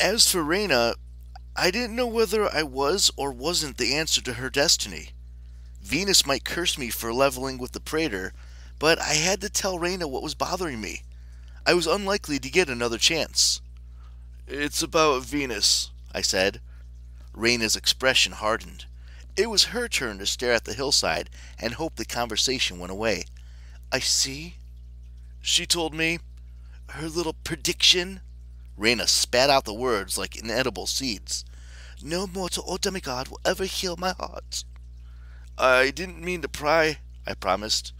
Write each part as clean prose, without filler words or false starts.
As for Reyna, I didn't know whether I was or wasn't the answer to her destiny. Venus might curse me for leveling with the Praetor, but I had to tell Reyna what was bothering me. I was unlikely to get another chance. It's about Venus, I said. Reyna's expression hardened. It was her turn to stare at the hillside and hope the conversation went away. I see. She told me. Her little prediction. Reyna spat out the words like inedible seeds. No mortal or demigod will ever heal my heart. I didn't mean to pry, I promised.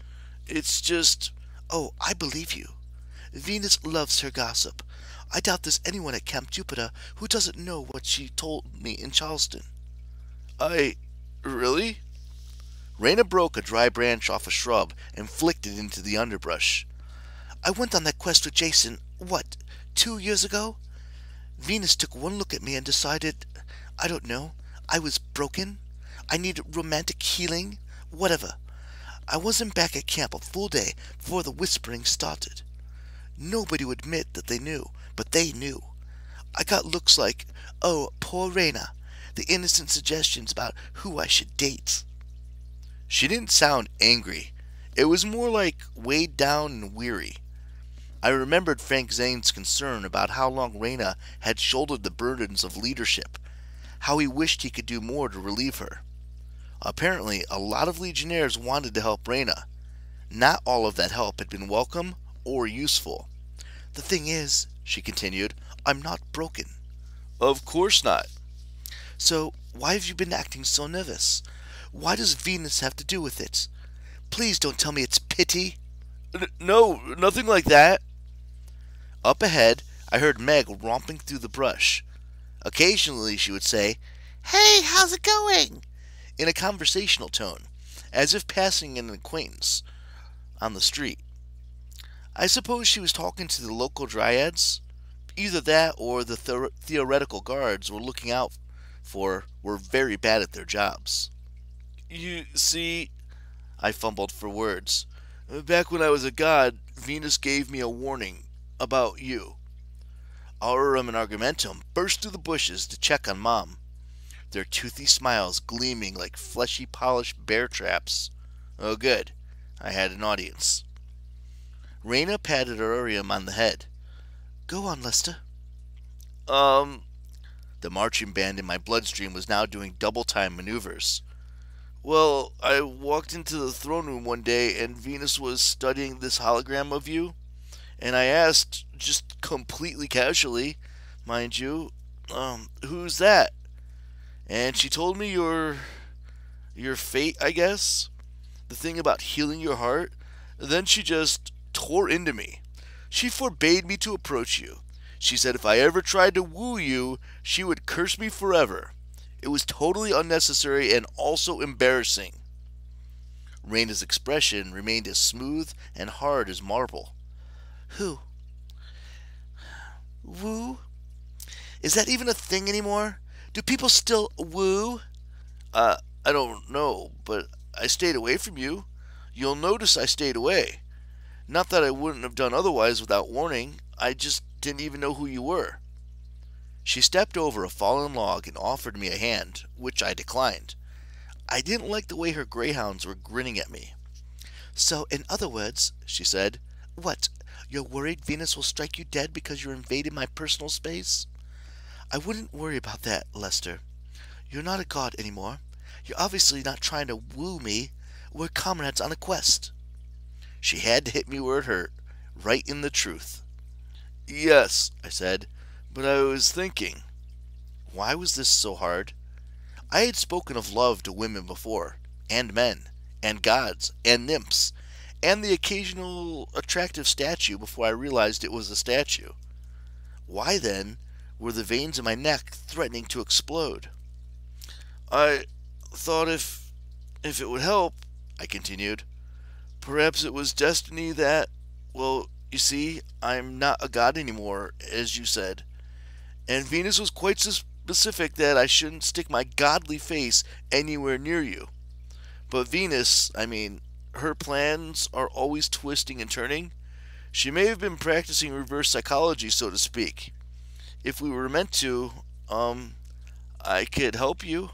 It's just... Oh, I believe you. Venus loves her gossip. I doubt there's anyone at Camp Jupiter who doesn't know what she told me in Charleston. Really? Reyna broke a dry branch off a shrub and flicked it into the underbrush. I went on that quest with Jason, 2 years ago? Venus took one look at me and decided, I don't know, I was broken. I needed romantic healing, whatever. I wasn't back at camp a full day before the whispering started. Nobody would admit that they knew, but they knew. I got looks like, oh, poor Reyna, the innocent suggestions about who I should date. She didn't sound angry. It was more like weighed down and weary. I remembered Frank Zane's concern about how long Reyna had shouldered the burdens of leadership, how he wished he could do more to relieve her. Apparently, a lot of Legionnaires wanted to help Reyna. Not all of that help had been welcome or useful. The thing is, she continued, I'm not broken. Of course not. So, why have you been acting so nervous? Why does Venus have to do with it? Please don't tell me it's pity. No, nothing like that. Up ahead, I heard Meg romping through the brush. Occasionally she would say, Hey, how's it going? In a conversational tone, as if passing an acquaintance on the street. I suppose she was talking to the local dryads. Either that or the theoretical guards we're looking out for were very bad at their jobs. You see, I fumbled for words. Back when I was a god, Venus gave me a warning about you. Aurum and Argumentum burst through the bushes to check on Mom, their toothy smiles gleaming like fleshy polished bear traps. Oh good, I had an audience. Reyna patted Aurium on the head. Go on, Lester. The marching band in my bloodstream was now doing double-time maneuvers. Well, I walked into the throne room one day and Venus was studying this hologram of you, and I asked, just completely casually, mind you, who's that? And she told me your fate, I guess? The thing about healing your heart? Then she just tore into me. She forbade me to approach you. She said if I ever tried to woo you, she would curse me forever. It was totally unnecessary and also embarrassing. Reyna's expression remained as smooth and hard as marble. Who? Woo? Is that even a thing anymore? Do people still woo? I don't know, but I stayed away from you. You'll notice I stayed away. Not that I wouldn't have done otherwise without warning. I just didn't even know who you were. She stepped over a fallen log and offered me a hand, which I declined. I didn't like the way her greyhounds were grinning at me. So, in other words, she said, what, you're worried Venus will strike you dead because you're invading my personal space? I wouldn't worry about that, Lester. You're not a god anymore. You're obviously not trying to woo me. We're comrades on a quest. She had to hit me where it hurt, right in the truth. Yes, I said, but I was thinking. Why was this so hard? I had spoken of love to women before, and men, and gods, and nymphs, and the occasional attractive statue before I realized it was a statue. Why, then, were the veins in my neck threatening to explode? I thought if it would help, I continued. Perhaps it was destiny that, well, you see, I'm not a god anymore, as you said. And Venus was quite specific that I shouldn't stick my godly face anywhere near you. But Venus, her plans are always twisting and turning. She may have been practicing reverse psychology, so to speak. if we were meant to, I could help you.